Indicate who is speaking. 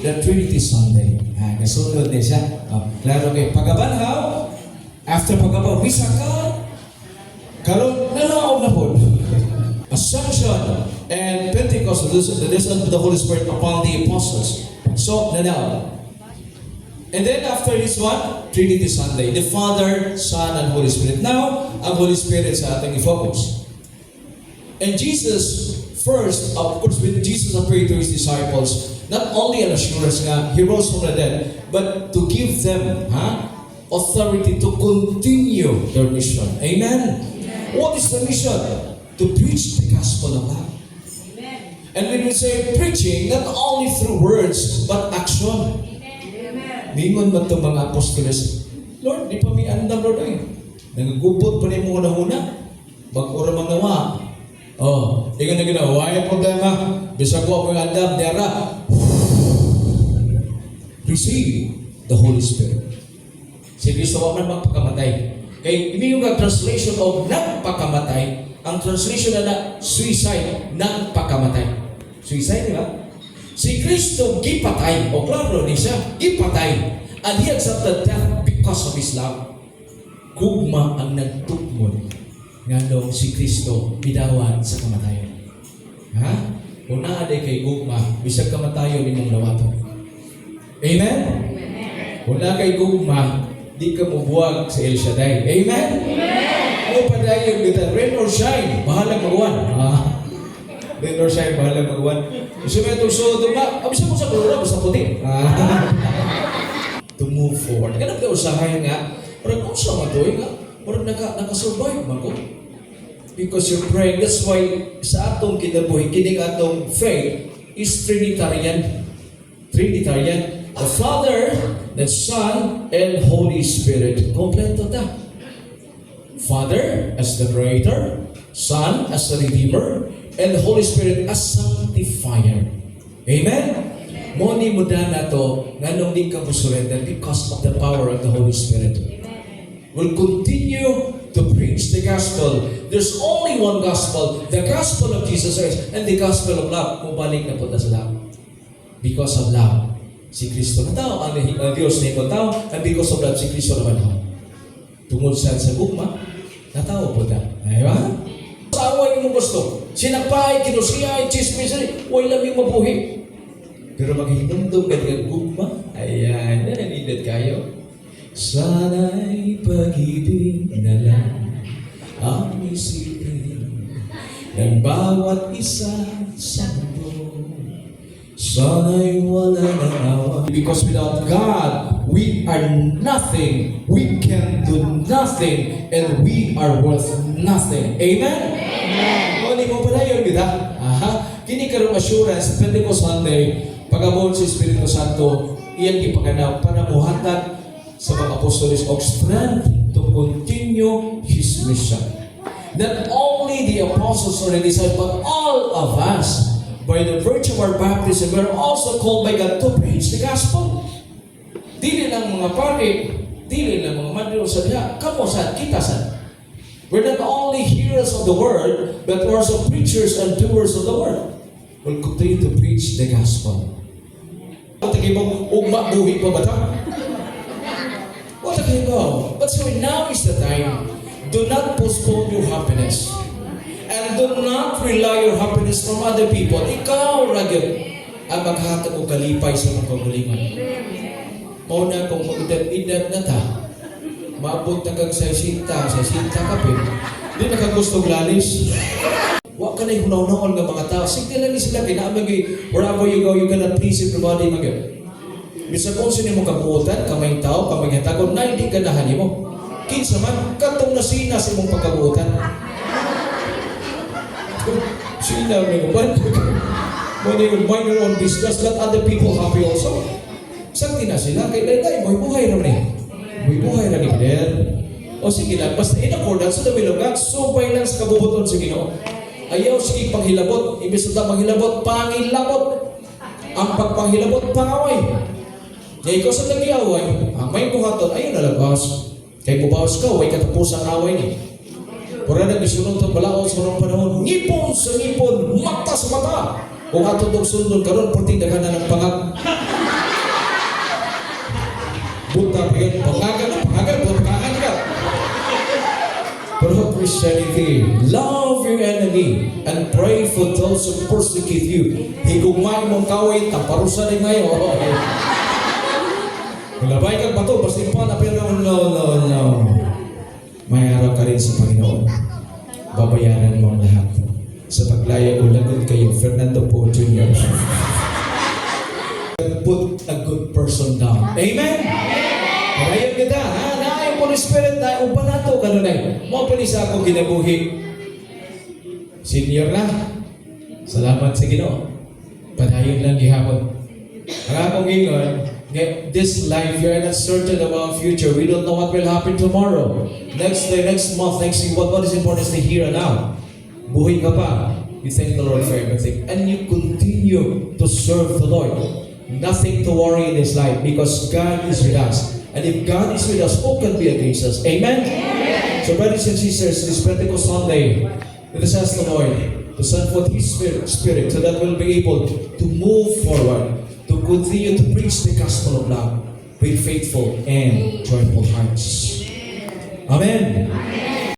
Speaker 1: the Trinity Sunday. Kasunod din siya. Klaro kayo. Pagabanhaw, after pagabanhaw, misa ka, karon nanaog na po. Assumption and Pentecost, the descent of the Holy Spirit upon the apostles. So, nanaog. And then after this one, Trinity Sunday. The Father, Son, and Holy Spirit. Now, ang Holy Spirit sa ating i-focus. And Jesus, first, of course, when Jesus appeared to His disciples, not only an assurance nga, He rose from the dead, but to give them authority to continue their mission. Amen? What is the mission? To preach the gospel of God. And when we say preaching, not only through words, but action. Mingon man itong mga apostoles, Lord, di pa may andam, Lord, ay. Nagagubot pa rin mo na-huna. Mag-ura mga nga. Ikan na gina, why problema? Bisag ko ang andam, dera. Receive the Holy Spirit. Si Kristo wa man magpakamatay. Kaya hindi yung translation of nagpakamatay, ang translation na suicide, nagpakamatay. Suicide, di ba? Si Kristo gipatay, o klaro ni siya, gipatay. And He accepted death because of His love. Gugma ang nagtukmod nga nung si Kristo bidawan sa kamatayon. Kung naaday kay gugma, bisag kamatayon ni mong nawato. Amen? Kung na kay gugma, di ka mubuwag sa El Shaddai. Amen? Ano pa dahil kita, rain or shine, bahalang magawan. Rain or shine, bahalang magawan. Gusto mo itong sudo ba? Bisa mo sa kulura, basta puti. To move forward. Ganap ka usahay nga, parang kung sa matuloy nga, parang nakasurvive man ko. Because you're praying. That's why sa atong kinabuhi, kining atong faith is Trinitarian. Trinitarian. The Father, the Son, and Holy Spirit. Kompleto ta. Father as the Creator, Son as the Redeemer, and the Holy Spirit as Sanctifier. Amen? Moni mo na to, nganong di ka musurrender because of the power of the Holy Spirit. Will continue to preach the gospel. There's only one gospel, the gospel of Jesus Christ, and the gospel of love. Mubalik na po na sa love. Because of love, si Kristo na tao, ang Diyos na ibang tao, and because of love, si Kristo naman tao. Tungod sa gugma, natao po na. Aywa? Sa away mo gusto, sinapay, kinusiyay, chismis, wala laming mabuhi. Pero maghinumdum ka ng gugma, ayan, nananindad kayo. Sana'y pag-ibig na lang ang isipin ng bawat isa sa mundo. Sana'y wala ng awa. Because without God, we are nothing. We can do nothing. And we are worth nothing. Amen? Amen. Kung mo pala yun, kita? Kini karong assurance, Pentecost Sunday, pag-abot sa Espiritu Santo, iyan ipaganaw para muhatag sa mga apostoles of strength to continue His mission. Not only the apostles or the disciples, but all of us, by the virtue of our baptism, we are also called by God to preach the gospel. Dili lang mga pari, dili lang mga mandiro sa diha, kamo sa kita sa. We're not only hearers of the word, but we're also preachers and doers of the word. We'll continue to preach the gospel. Tagay mo, ugma buhi pa ba ito? What again go? But so now is the time. Do not postpone your happiness. And do not rely your happiness from other people. Ikaw, ragyan, ang maghatag o kalipay sa mga kagulingan. Mauna kung mag-edad na ta, maabot na kag sa sinta kapit, di nakagustong lalis. Huwag ka na yung hunaw-hunaw ng mga tao. Sige lang sila, kinamagi, wherever you go, you cannot please everybody. Bisa kung sino mong kabuotan, kamay tao, kamay hatagon, na hindi ka nahan mo. Kinsa man, katong nasina sa mong pagkabuotan. Sina may uban. When you mind your own business, let other people happy also. Sakti na sila, kay Lelay, may buhay na rin. May buhay na rin. O sige lang, basta in accordance sa the will of God, subay lang sa kabubuton sa Ginoo. Ayaw sige panghilabot, ibig sa panghilabot, pangilabot. Ang pagpanghilabot, pangaway. Kaya ikaw sa nag-iaway, ang may buhaton, ayun nalabas. Kaya bubawas ka, way katapusang away ni. Pura na gisunod sa balaod sa mga panahon, ngipon sa ngipon, mata sa mata. Kung ato itong sundon karon, porting dagan na ng pangag. Pagkagan ka. Pero Christianity, love your enemy and pray for those who persecute you. Higugmay mong kawit, taparusa rin ngayon. Labay kang bato, basta pa na pero no. May araw ka rin sa Panginoon. Babayaran mo ang lahat. Sa paglaya ko, lagot kayo, Fernando Po Jr. Put a good person down. Amen? Kaya kita, ha? Naay Holy Spirit, naay upanato ka nun ay. Mga panisa akong ginabuhi. Senior na. Salamat sa Ginoo. Padayon lang gihapon. Ang akong ingon, this life, you're not certain about future. We don't know what will happen tomorrow. Next day, next month, next week. What is important is the here and now. Buhay ka pa. You thank the Lord for everything. And you continue to serve the Lord. Nothing to worry in this life because God is with us. And if God is with us, who can be against us? Amen? Amen. So brothers and sisters, this Pentecost Sunday, let us ask the Lord to send forth His Spirit so that we'll be able to move forward, to continue to preach the gospel of love with faithful and joyful hearts. Amen. Amen.